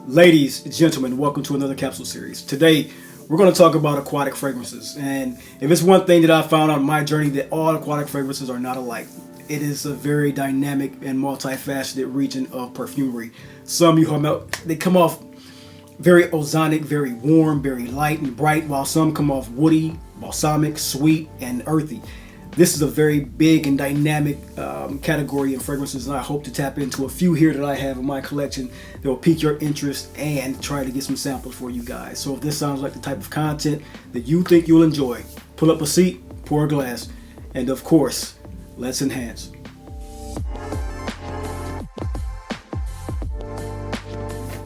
Ladies, gentlemen, welcome to another capsule series. Today, we're going to talk about aquatic fragrances. And if it's one thing that I found on my journey, that all aquatic fragrances are not alike. It is a very dynamic and multifaceted region of perfumery. Some they come off very oceanic, very warm, very light and bright, while some come off woody, balsamic, sweet, and earthy. This is a very big and dynamic category in fragrances, and I hope to tap into a few here that I have in my collection that will pique your interest and try to get some samples for you guys. So if this sounds like the type of content that you think you'll enjoy, pull up a seat, pour a glass, and of course, let's enhance.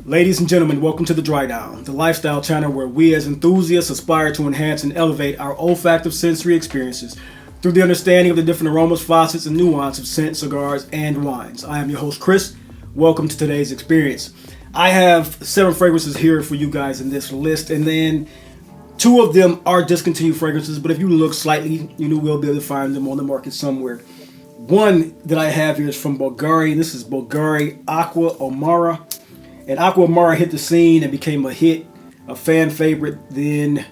Ladies and gentlemen, welcome to The Dry Down, the lifestyle channel where we as enthusiasts aspire to enhance and elevate our olfactive sensory experiences through the understanding of the different aromas, facets, and nuance of scent, cigars, and wines. I am your host, Chris. Welcome to today's experience. I have 7 fragrances here for you guys in this list, and then 2 of them are discontinued fragrances, but if you look slightly, you will be able to find them on the market somewhere. One that I have here is from Bulgari. This is Bulgari Aqua Amara. And Aqua Amara hit the scene and became a hit, a fan favorite, then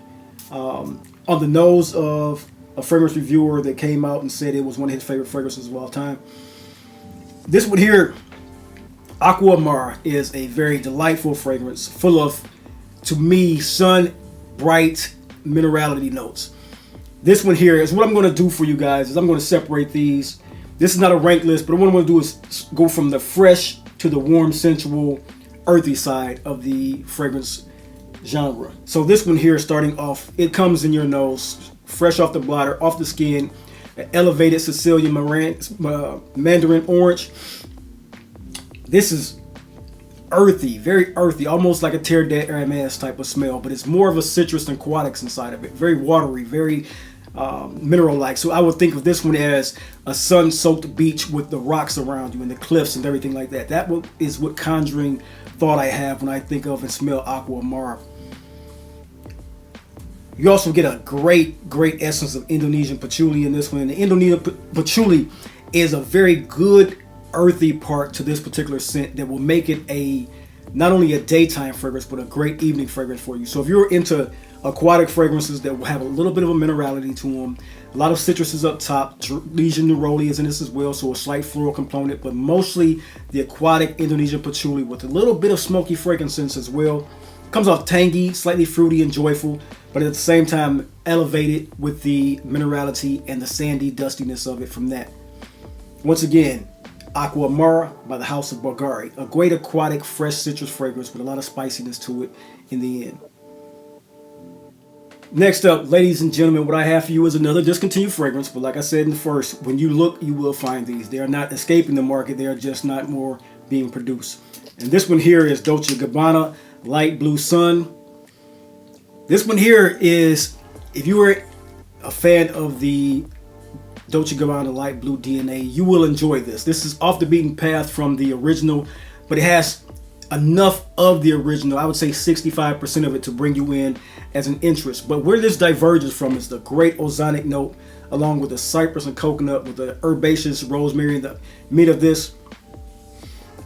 on the nose of a fragrance reviewer that came out and said it was one of his favorite fragrances of all time. This one here, Aqua Amara, is a very delightful fragrance full of, to me, sun bright minerality notes. This one here is what I'm going to do for you guys is I'm going to separate these. This is not a rank list, but what I'm going to do is go from the fresh to the warm, sensual, earthy side of the fragrance genre. So this one here, starting off, it comes in your nose, fresh off the blotter, off the skin, an elevated Sicilian mandarin orange. This is earthy, very earthy, almost like a Terre d'Hermès type of smell, but it's more of a citrus and aquatics inside of it. Very watery, very mineral-like. So I would think of this one as a sun-soaked beach with the rocks around you and the cliffs and everything like that. That is what conjuring thought I have when I think of and smell Aqua Amara. You also get a great essence of Indonesian patchouli in this one. And the Indonesian patchouli is a very good earthy part to this particular scent that will make it not only a daytime fragrance, but a great evening fragrance for you. So if you're into aquatic fragrances that will have a little bit of a minerality to them, a lot of citruses up top, Legion neroli is in this as well, so a slight floral component, but mostly the aquatic Indonesian patchouli with a little bit of smoky frankincense as well. Comes off tangy, slightly fruity and joyful, but at the same time elevated with the minerality and the sandy dustiness of it from that. Once again, Aqua Amara by the House of Bulgari, a great aquatic fresh citrus fragrance with a lot of spiciness to it in the end. Next up, ladies and gentlemen, what I have for you is another discontinued fragrance, but like I said in the first, when you look, you will find these. They are not escaping the market, they are just not more being produced. And this one here is Dolce & Gabbana Light Blue Sun. This one here is, if you were a fan of the Dolce & Gabbana Light Blue DNA, you will enjoy this. This is off the beaten path from the original, but it has enough of the original, I would say 65% of it, to bring you in as an interest. But where this diverges from is the great oceanic note, along with the cypress and coconut, with the herbaceous rosemary in the mid of this.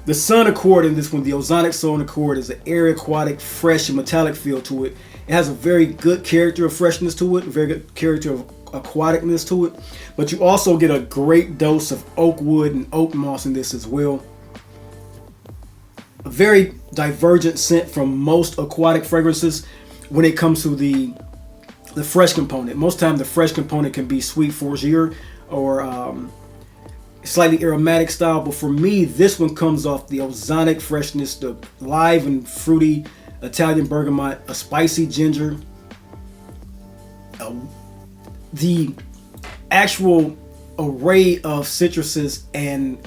The sun accord in this one, the oceanic sun accord, is an airy, aquatic, fresh, and metallic feel to it. It has a very good character of freshness to it, a very good character of aquaticness to it. But you also get a great dose of oak wood and oak moss in this as well. A very divergent scent from most aquatic fragrances when it comes to the fresh component. Most time the fresh component can be sweet fougere or slightly aromatic style, but for me this one comes off the oceanic freshness, the live and fruity Italian bergamot, a spicy ginger. The actual array of citruses and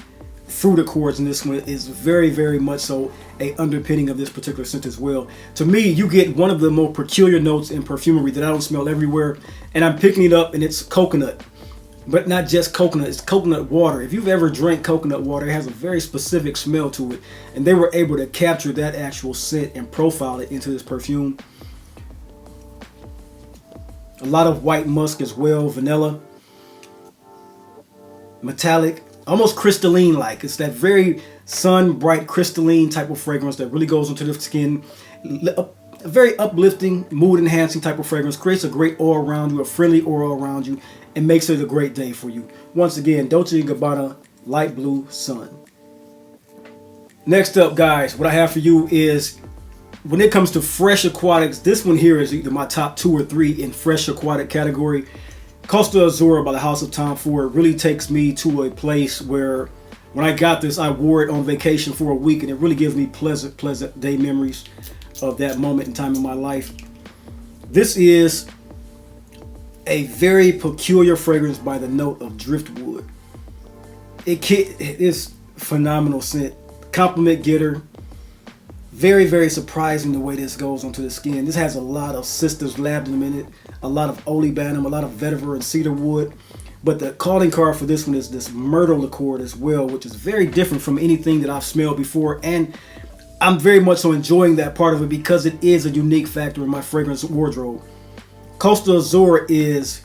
fruit accords in this one is very much so a underpinning of this particular scent as well. To me, you get one of the more peculiar notes in perfumery that I don't smell everywhere, and I'm picking it up, and it's coconut. But not just coconut, it's coconut water. If you've ever drank coconut water, it has a very specific smell to it, and they were able to capture that actual scent and profile it into this perfume. A lot of white musk as well, vanilla, metallic, almost crystalline like. It's that very sun bright crystalline type of fragrance that really goes into the skin. A very uplifting, mood enhancing type of fragrance. Creates a great aura around you, a friendly aura around you, and makes it a great day for you. Once again, Dolce & Gabbana Light Blue Sun. Next up, guys, what I have for you is, when it comes to fresh aquatics, this one here is either my top 2 or 3 in fresh aquatic category. Costa Azzurra by the House of Tom Ford really takes me to a place where, when I got this, I wore it on vacation for a week, and it really gives me pleasant day memories of that moment in time in my life. This is a very peculiar fragrance by the note of driftwood. It is phenomenal scent, compliment getter. Very, very surprising the way this goes onto the skin. This has a lot of cistus labdanum in it, a lot of olibanum, a lot of vetiver and cedar wood. But the calling card for this one is this myrtle accord as well, which is very different from anything that I've smelled before. And I'm very much so enjoying that part of it because it is a unique factor in my fragrance wardrobe. Costa Azzurra is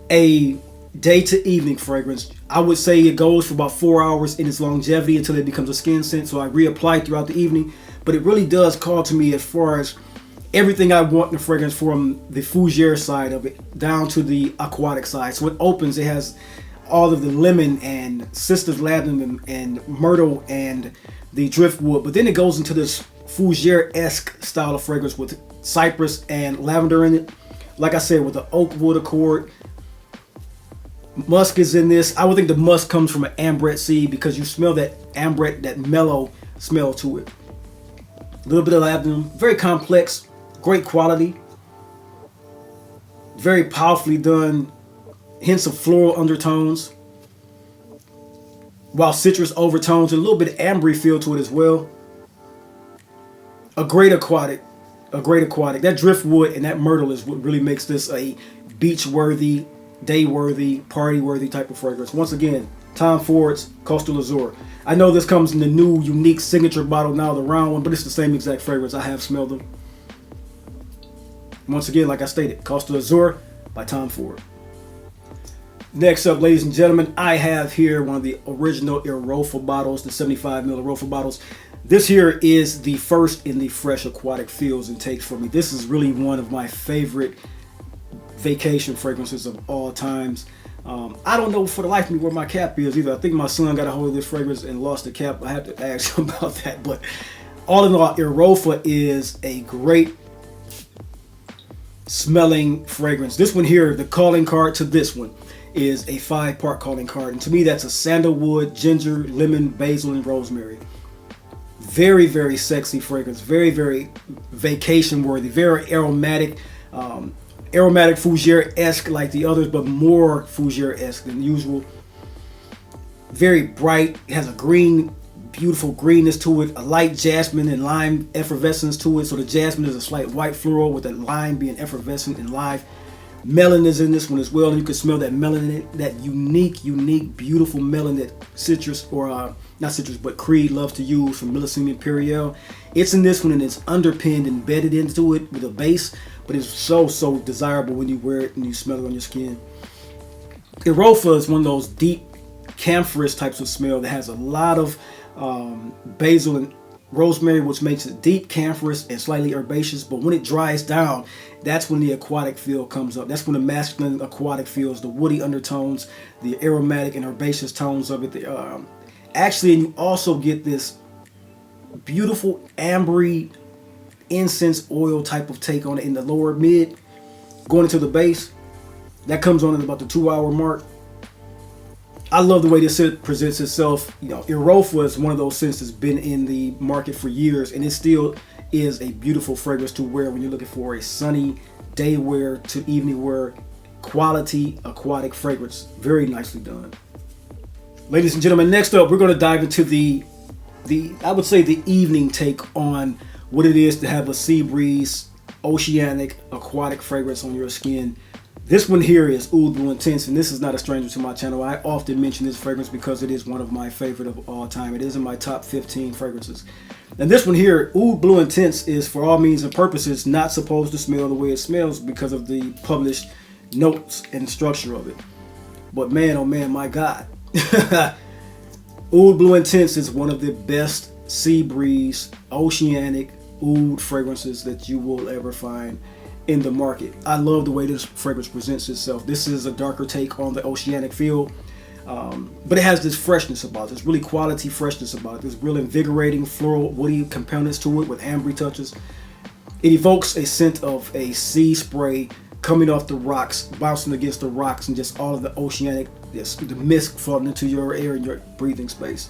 a day to evening fragrance. I would say it goes for about 4 hours in its longevity until it becomes a skin scent. So I reapply throughout the evening. But it really does call to me as far as everything I want in a fragrance, from the fougere side of it down to the aquatic side. So it opens, it has all of the lemon and cistus labdanum and myrtle and the driftwood. But then it goes into this fougere-esque style of fragrance with cypress and lavender in it. Like I said, with the oak wood accord. Musk is in this. I would think the musk comes from an ambrette seed because you smell that ambrette, that mellow smell to it. A little bit of labdanum, very complex, great quality, very powerfully done, hints of floral undertones, while citrus overtones and a little bit of ambery feel to it as well. A great aquatic. That driftwood and that myrtle is what really makes this a beach-worthy, day-worthy, party-worthy type of fragrance. Once again, Tom Ford's Costa Azzurra. I know this comes in the new unique signature bottle now, the round one, but it's the same exact fragrance. I have smelled them. Once again, like I stated, Costa Azzurra by Tom Ford. Next up, ladies and gentlemen, I have here one of the original Erolfa bottles, the 75ml Erolfa bottles. This here is the first in the fresh aquatic feels and takes for me. This is really one of my favorite vacation fragrances of all times. I don't know for the life of me where my cap is either. I think my son got a hold of this fragrance and lost the cap. I have to ask him about that. But all in all, Erolfa is a great smelling fragrance. This one here, the calling card to this one is a 5-part calling card. And to me, that's a sandalwood, ginger, lemon, basil, and rosemary. Very, very sexy fragrance. Very, very vacation worthy. Very aromatic. Aromatic fougere-esque like the others, but more fougere-esque than usual. Very bright. It has a green, beautiful greenness to it. A light jasmine and lime effervescence to it. So the jasmine is a slight white floral with the lime being effervescent and live. Melon is in this one as well, and you can smell that melon in it. That unique, beautiful melon that citrus, or not citrus, but Creed loves to use from Millésime Impérial. It's in this one, and it's underpinned, embedded into it with a base. But it's so desirable when you wear it and you smell it on your skin. Erolfa is one of those deep camphorous types of smell that has a lot of basil and rosemary, which makes it deep camphorous and slightly herbaceous. But when it dries down, that's when the aquatic feel comes up. That's when the masculine aquatic feels, the woody undertones, the aromatic and herbaceous tones of it. Actually, and you also get this beautiful ambery incense oil type of take on it in the lower mid, going into the base. That comes on at about the 2-hour mark. I love the way this scent presents itself. You know, Erolfa is one of those scents that's been in the market for years, and it still is a beautiful fragrance to wear when you're looking for a sunny day wear to evening wear quality aquatic fragrance. Very nicely done. Ladies and gentlemen, next up we're going to dive into the I would say the evening take on what it is to have a sea breeze, oceanic, aquatic fragrance on your skin. This one here is Oud Blue Intense, and this is not a stranger to my channel. I often mention this fragrance because it is one of my favorite of all time. It is in my top 15 fragrances. And this one here, Oud Blue Intense, is for all means and purposes not supposed to smell the way it smells because of the published notes and structure of it. But man, oh man, my God. Oud Blue Intense is one of the best sea breeze, oceanic oud fragrances that you will ever find in the market. I love the way this fragrance presents itself. This is a darker take on the oceanic feel, but it has this freshness about it. This really quality freshness about it. There's real invigorating floral, woody components to it with ambery touches. It evokes a scent of a sea spray coming off the rocks, bouncing against the rocks, and just all of the oceanic, the mist floating into your air and your breathing space.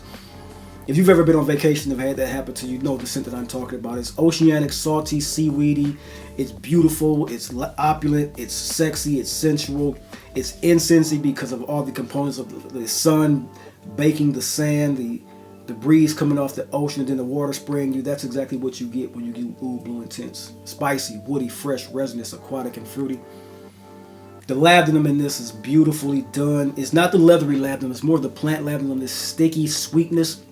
If you've ever been on vacation and had that happen to you, know the scent that I'm talking about. It's oceanic, salty, seaweedy. It's beautiful. It's opulent. It's sexy. It's sensual. It's incensey because of all the components of the sun baking the sand, the breeze coming off the ocean, and then the water spraying you. That's exactly what you get when you do Oud Blue Intense. Spicy, woody, fresh, resinous, aquatic, and fruity. The labdanum in this is beautifully done. It's not the leathery labdanum. It's more the plant labdanum, this sticky sweetness,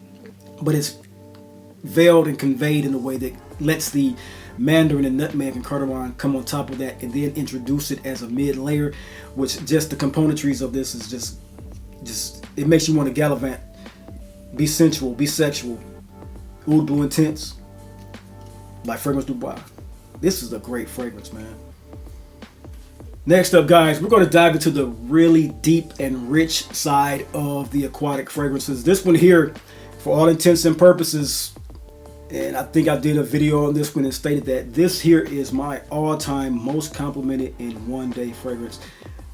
but it's veiled and conveyed in a way that lets the mandarin and nutmeg and cardamom come on top of that and then introduce it as a mid layer, which just the componentries of this is just it makes you want to gallivant, be sensual, be sexual. Oud Blue Intense by Fragrance du Bois. This is a great fragrance, man. Next up, guys, we're going to dive into the really deep and rich side of the aquatic fragrances. This one here, for all intents and purposes, and I think I did a video on this one and stated that this here is my all-time most complimented in one day fragrance.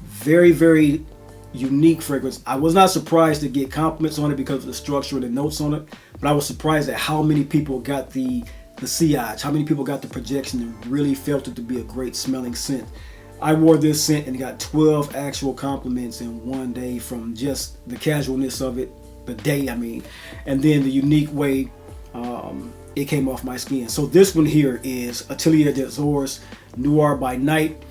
Very, very unique fragrance. I was not surprised to get compliments on it because of the structure and the notes on it, but I was surprised at how many people got the sillage, how many people got the projection and really felt it to be a great smelling scent. I wore this scent and got 12 actual compliments in one day from just the casualness of it, the day I mean, and then the unique way it came off my skin. So this one here is Atelier des Ors Noir by Night.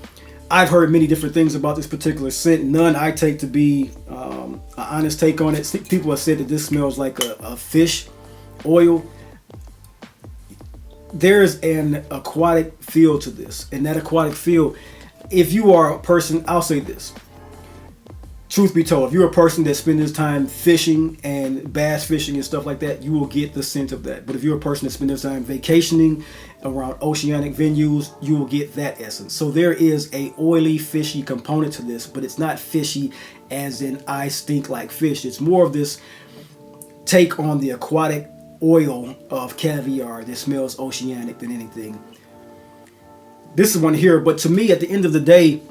I've heard many different things about this particular scent. None I take to be an honest take on it. People have said that this smells like a fish oil. There's an aquatic feel to this, and that aquatic feel, if you are a person, I'll say this, truth be told, if you're a person that spends his time fishing and bass fishing and stuff like that, you will get the scent of that. But if you're a person that spends his time vacationing around oceanic venues, you will get that essence. So there is a oily, fishy component to this, but it's not fishy as in I stink like fish. It's more of this take on the aquatic oil of caviar that smells oceanic than anything. This is one here, but to me, at the end of the day,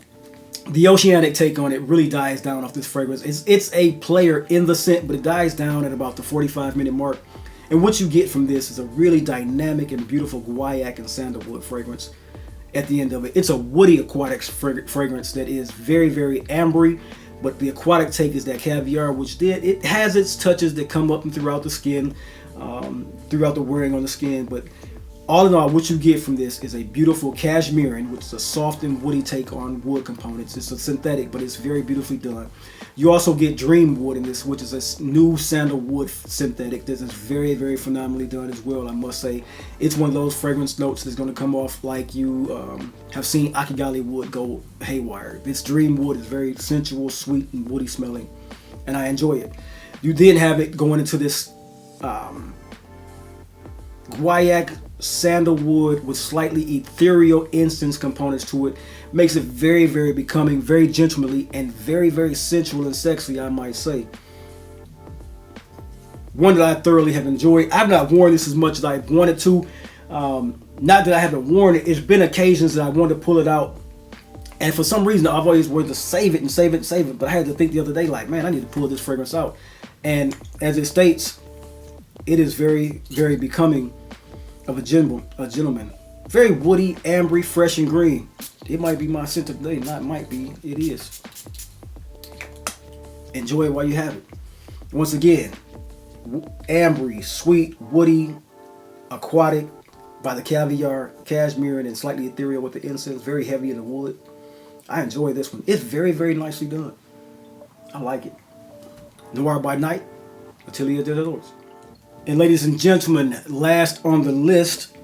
the oceanic take on it really dies down off this fragrance. It's a player in the scent, but it dies down at about the 45-minute mark. And what you get from this is a really dynamic and beautiful guaiac and sandalwood fragrance at the end of it. It's a woody aquatics fragrance that is very, very ambery, but the aquatic take is that caviar, which it has its touches that come up and throughout the skin, throughout the wearing on the skin, but all in all, what you get from this is a beautiful cashmerean, which is a soft and woody take on wood components. It's a synthetic, but it's very beautifully done. You also get dream wood in this, which is a new sandalwood synthetic that is very, very phenomenally done as well, I must say. It's one of those fragrance notes that's going to come off like you have seen Akigali wood go haywire. This dream wood is very sensual, sweet, and woody smelling, and I enjoy it. You then have it going into this guaiac sandalwood with slightly ethereal incense components to it. Makes it very, very becoming, very gentlemanly, and very, very sensual and sexy, I might say. One that I thoroughly have enjoyed. I've not worn this as much as I wanted to. Not that I haven't worn it. It's been occasions that I wanted to pull it out, and for some reason I've always wanted to save it and save it and save it, but I had to think the other day, like, man, I need to pull this fragrance out. And as it states, it is very, very becoming of a gentleman. Very woody, ambery, fresh, and green. It might be my scent of the day. Not might be. It is. Enjoy it while you have it. Once again, ambery, sweet, woody, aquatic by the caviar, cashmere, and slightly ethereal with the incense. Very heavy in the wood. I enjoy this one. It's very, very nicely done. I like it. Noir by Night, Atelier des Ors. And ladies and gentlemen, last on the list,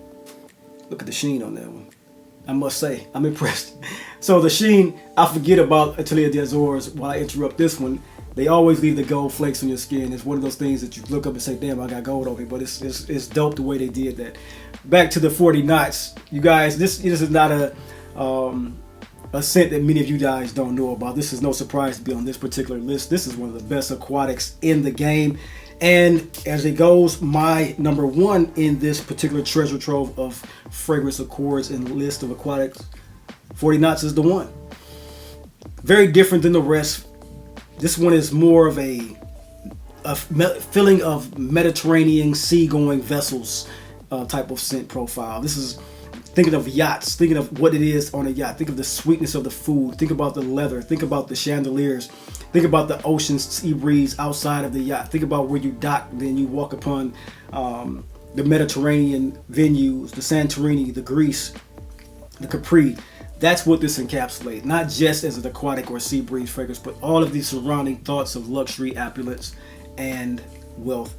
look at the sheen on that one. I must say, I'm impressed. So the sheen, I forget about Atelier des Ors while I interrupt this one. They always leave the gold flakes on your skin. It's one of those things that you look up and say, damn, I got gold on me. But it's dope the way they did that. Back to the 40 knots. You guys, this is not a scent that many of you guys don't know about. This is no surprise to be on this particular list. This is one of the best aquatics in the game. And as it goes, my number one in this particular treasure trove of fragrance accords and list of aquatics, 40 knots is the one. Very different than the rest. This one is more of a feeling of Mediterranean sea-going vessels type of scent profile. This is thinking of yachts, thinking of what it is on a yacht. Think of the sweetness of the food. Think about the leather. Think about the chandeliers. Think about the ocean sea breeze outside of the yacht. Think about where you dock, then you walk upon the Mediterranean venues, the Santorini, the Greece, the Capri. That's what this encapsulates, not just as an aquatic or sea breeze fragrance, but all of these surrounding thoughts of luxury, opulence, and wealth.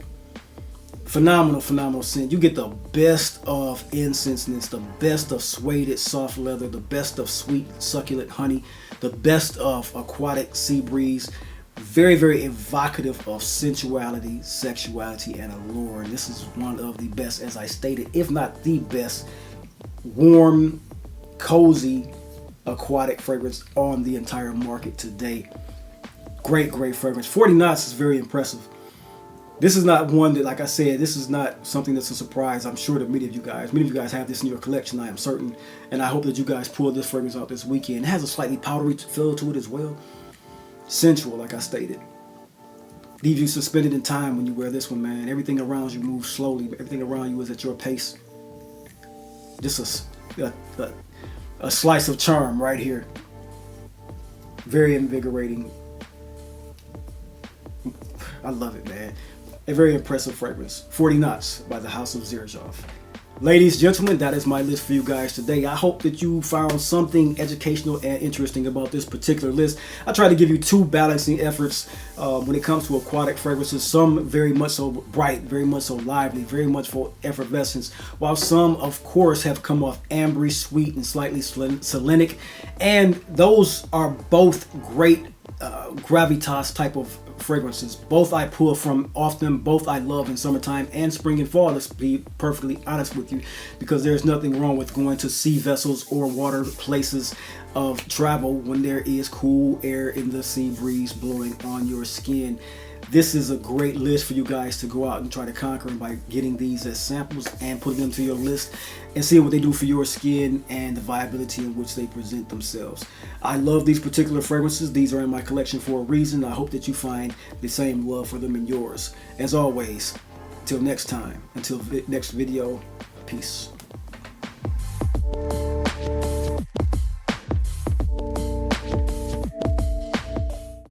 Phenomenal, phenomenal scent. You get the best of incenseness, the best of suede soft leather, the best of sweet succulent honey, the best of aquatic sea breeze. Very, very evocative of sensuality, sexuality, and allure. And this is one of the best, as I stated, if not the best, warm, cozy aquatic fragrance on the entire market today. Great, great fragrance. 40 knots is very impressive. This is not one that, like I said, this is not something that's a surprise. I'm sure that many of you guys have this in your collection, I am certain. And I hope that you guys pull this fragrance out this weekend. It has a slightly powdery feel to it as well. Sensual, like I stated. Leaves you suspended in time when you wear this one, man. Everything around you moves slowly. Everything around you is at your pace. Just a slice of charm right here. Very invigorating. I love it, man. A very impressive fragrance. 40 knots by the House of Xerjoff. Ladies, gentlemen, that is my list for you guys today. I hope that you found something educational and interesting about this particular list. I try to give you two balancing efforts when it comes to aquatic fragrances. Some very much so bright, very much so lively, very much for effervescence, while some, of course, have come off ambery, sweet, and slightly selenic. And those are both great gravitas type of fragrances. Both I pull from often, both I love in summertime and spring and fall, let's be perfectly honest with you, because there's nothing wrong with going to sea vessels or water places of travel when there is cool air in the sea breeze blowing on your skin. This is a great list for you guys to go out and try to conquer by getting these as samples and putting them to your list and seeing what they do for your skin and the viability in which they present themselves. I love these particular fragrances. These are in my collection for a reason. I hope that you find the same love for them in yours. As always, till next time, until next video, peace.